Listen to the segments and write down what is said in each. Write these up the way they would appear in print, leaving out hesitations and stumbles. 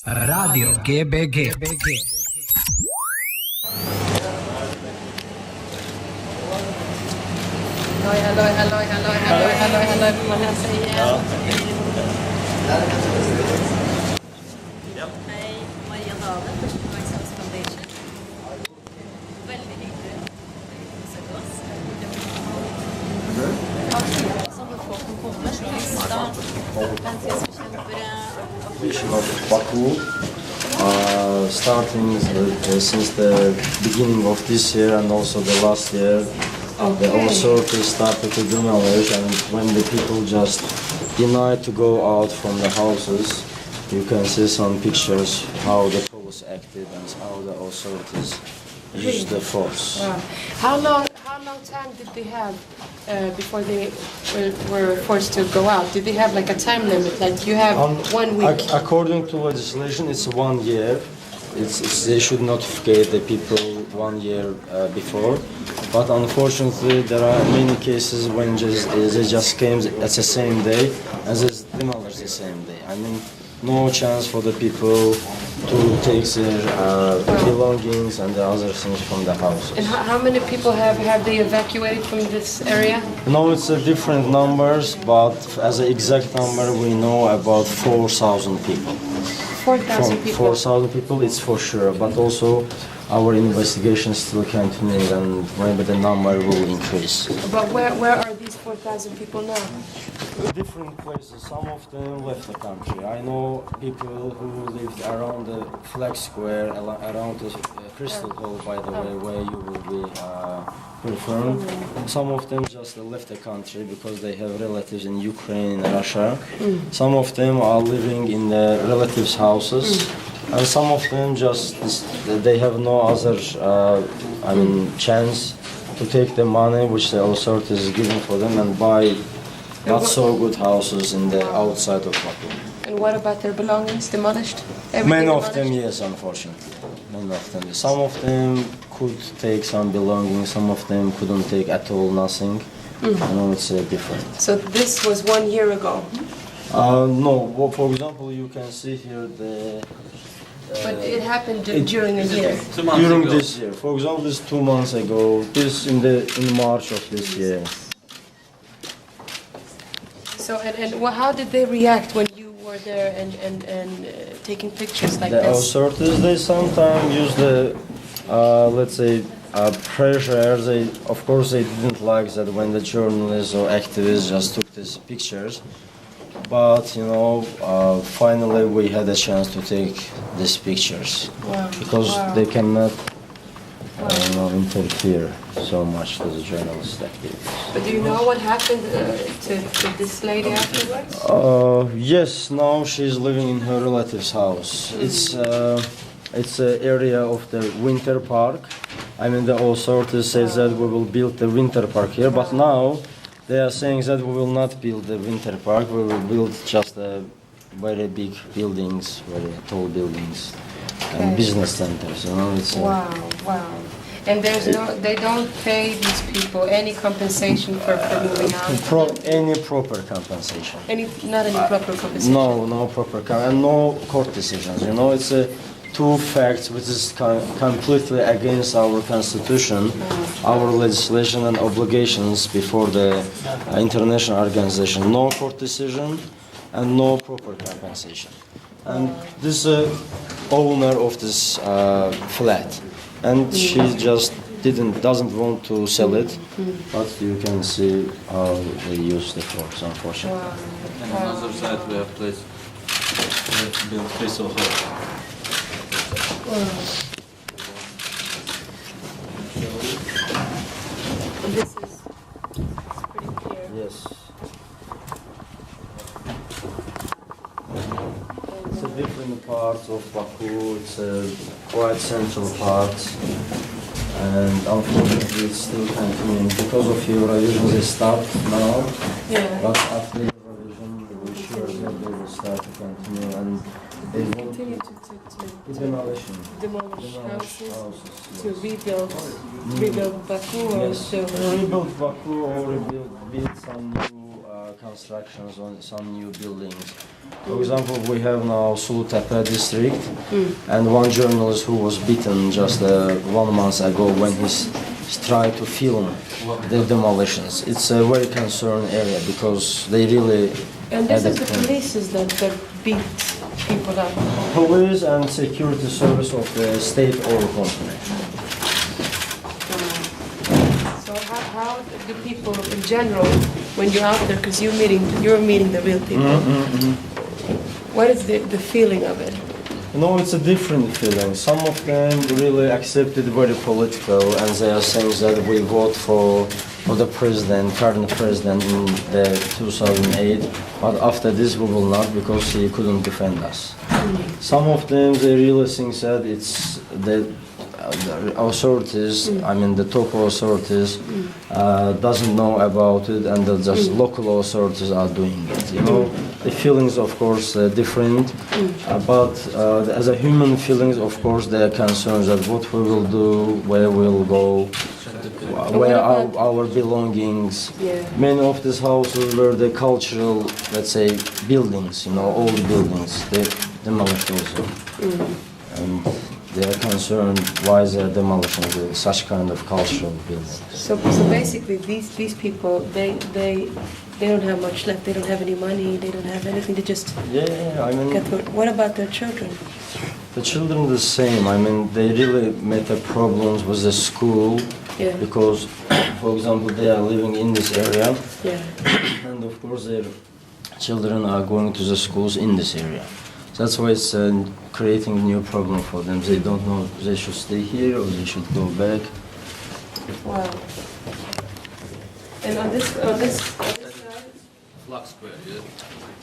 Radio GBG. Halloj, får man hälsa igen? Ja. Hej, Maria David, Access Foundation. Väldigt hyggligt att besöka oss. Som har fått funktioner som lista, mänsklighetsbekämpare. Of Bakuu, starting since the beginning of this year and also the last year, they also started to demolish, and when the people just denied to go out from the houses, you can see some pictures how the police acted and how the authorities used the force. Wow. How long time did they have before they were forced to go out? Did they have like a time limit? Like you have 1 week? According to legislation, it's 1 year. They should notify the people 1 year before. But unfortunately, there are many cases when they just came at the same day and they demolished the same day. I mean, no chance for the people to take their belongings and the other things from the houses. And how many people have they evacuated from this area? No, it's different numbers, but as an exact number, we know about 4,000 people. 4,000 people? 4,000 people, it's for sure, but also our investigation is still continuing and maybe the number will increase. But where are these 4,000 people now? Different places, some of them left the country. I know people who lived around the flag square, around the crystal hall, by the way, where you will be performed. Some of them just left the country because they have relatives in Ukraine and Russia. Some of them are living in the relatives' houses. And some of them they have no other, chance to take the money which the authorities is giving for them and buy not so good houses in the outside of Bakuu. And what about their belongings? Demolished? Many of them, yes, unfortunately. Many of them. Some of them could take some belongings, some of them couldn't take at all, nothing. It's different. So this was 1 year ago? No, well, for example, you can see here the... But it happened during a year? During this year. For example, this 2 months ago, this in March of this year. So, how did they react when you were there and taking pictures like The this? authorities, they sometimes use the, pressure. Of course, they didn't like that when the journalists or activists just took these pictures. But, finally we had a chance to take these pictures. Wow. Because they cannot interfere so much to the journalist activities. But do you know what happened to this lady afterwards? Yes, now she's living in her relative's house. It's an area of the winter park. I mean, the authorities say that we will build the winter park here, but now they are saying that we will not build the winter park. We will build just very big buildings, very tall buildings, and business centers. It's Wow. And they don't pay these people any compensation for moving out? Any proper compensation. Not any proper compensation? No proper and no court decisions. It's two facts which is completely against our constitution, our legislation and obligations before the international organization. No court decision and no proper compensation. And this owner of this flat, and she just doesn't want to sell it, but you can see how they use the force, unfortunately. And on the other side we have place built crystal hall. This is pretty clear. Yes. It's a different part of Bakuu. It's a quite central part, and unfortunately it's still continuing because of Eurovision. They stopped now, but after Eurovision, we're sure that they will start to continue and they will Continue to demolition. demolish houses, Yes. to rebuild Bakuu, or Yes, to... rebuild Bakuu or build some new constructions on some new buildings. For example, we have now Sulutepe district, and one journalist who was beaten just 1 month ago when he's tried to film the demolitions. It's a very concerned area because they really. And this is the police that beat people up. Police and security service of the state or company. So how do people in general, when you're out there, because you're meeting the real people, what is the feeling of it? No, it's a different feeling. Some of them really accept it very political, and they are saying that we vote for the president, current president in the 2008, but after this we will not because he couldn't defend us. Some of them they really think that it's the authorities, I mean the top authorities, doesn't know about it, and that just local authorities are doing it. You know, the feelings of course different, but as a human feelings, of course, they are concerned that what we will do, where we will go, where our belongings. Yeah. Many of these houses were the cultural, let's say, buildings. You know, old buildings. They demolished also, and they are concerned why they are demolishing such kind of cultural buildings. So basically, these people, they don't have much left. They don't have any money. They don't have anything. They just Yeah, I mean, get through. What about their children? the children the same. I mean, they really met the problems with the school because, for example, they are living in this area, and of course their children are going to the schools in this area. That's why it's creating a new problem for them. They don't know if they should stay here or they should go back. Wow. And on this side? Flag square, yeah.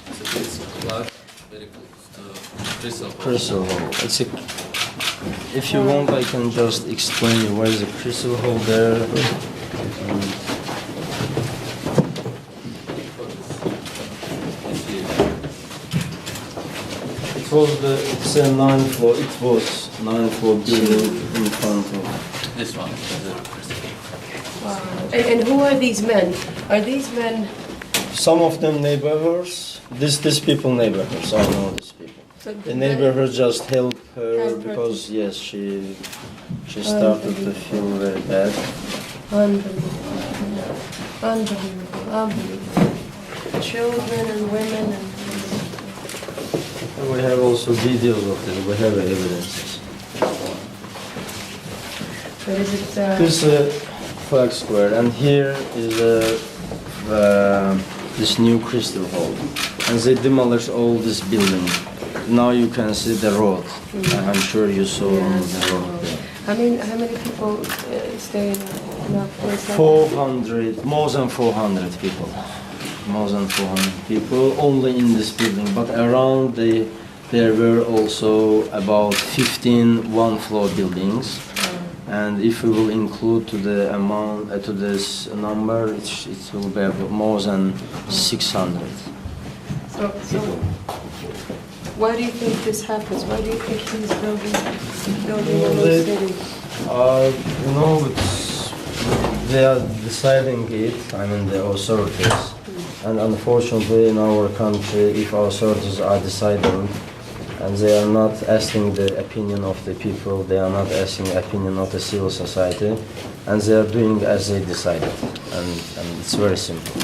It's a bit flag, very close to crystal ball. Crystal hole. If you want, I can just explain you where is the crystal hole there. It's a 9 floor. It was 9 floor building in front of. This one is the crystal ball. Wow. And who are these men? Are these men? Some of them neighbors. These people neighbors. I know these people. So The neighbor just helped her Help her because yes, she started to feel very bad. Unbelievable. Children and women and. We have also videos of this. We have evidences. But is it? This flag square, and here is this new crystal hall, and they demolished all this building. Now you can see the road. I'm sure you saw the road there. How many people stay in a place like 400, more than 400 people. More than 400 people only in this building, but around there were also about 15 one-floor buildings. And if we will include to the amount to this number, it will be about more than 600. So why do you think this happens? Why do you think he's building one of those cities? You know, they are deciding it. I mean, the authorities. And unfortunately, in our country, if our authorities are deciding, and they are not asking the opinion of the people, they are not asking the opinion of the civil society, and they are doing as they decided, and it's very simple.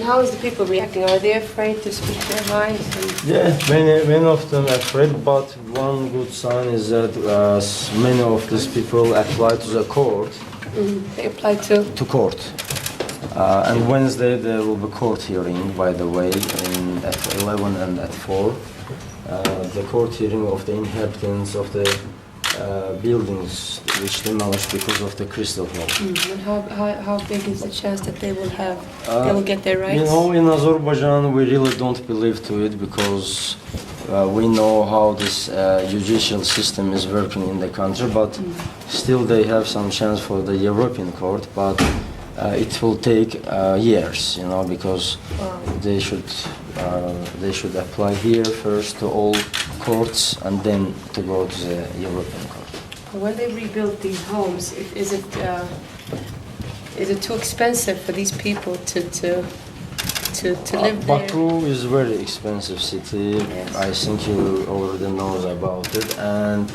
How is the people reacting? Are they afraid to speak their minds? Yeah, many of them are afraid, but one good sign is that many of these people apply to the court. They apply to court. And Wednesday there will be court hearing, by the way, at 11 and at 4. The court hearing of the inhabitants of the buildings which demolished because of the crystal hall. And how big is the chance that they will get their rights? You know, in Azerbaijan we really don't believe to it because we know how this judicial system is working in the country, but still they have some chance for the European court, but it will take years, you know, because they should apply here first to all courts and then to go to the European court. When they rebuild these homes, is it too expensive for these people to to live there? Bakuu is a very expensive city. Yes. I think you already know about it. And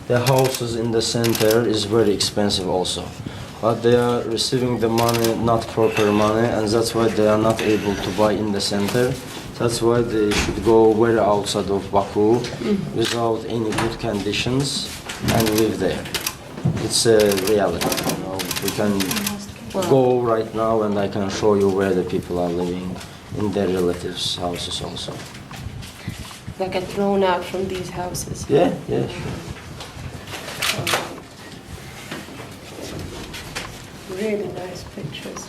the houses in the center is very expensive also. But they are receiving the money, not proper money, and that's why they are not able to buy in the center. That's why they should go very outside of Bakuu without any good conditions and live there. It's a reality. You know, we can go right now and I can show you where the people are living in their relatives' houses also. They get thrown out from these houses. Yeah, yeah, sure. Really nice pictures.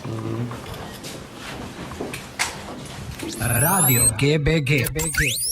Radio GBG.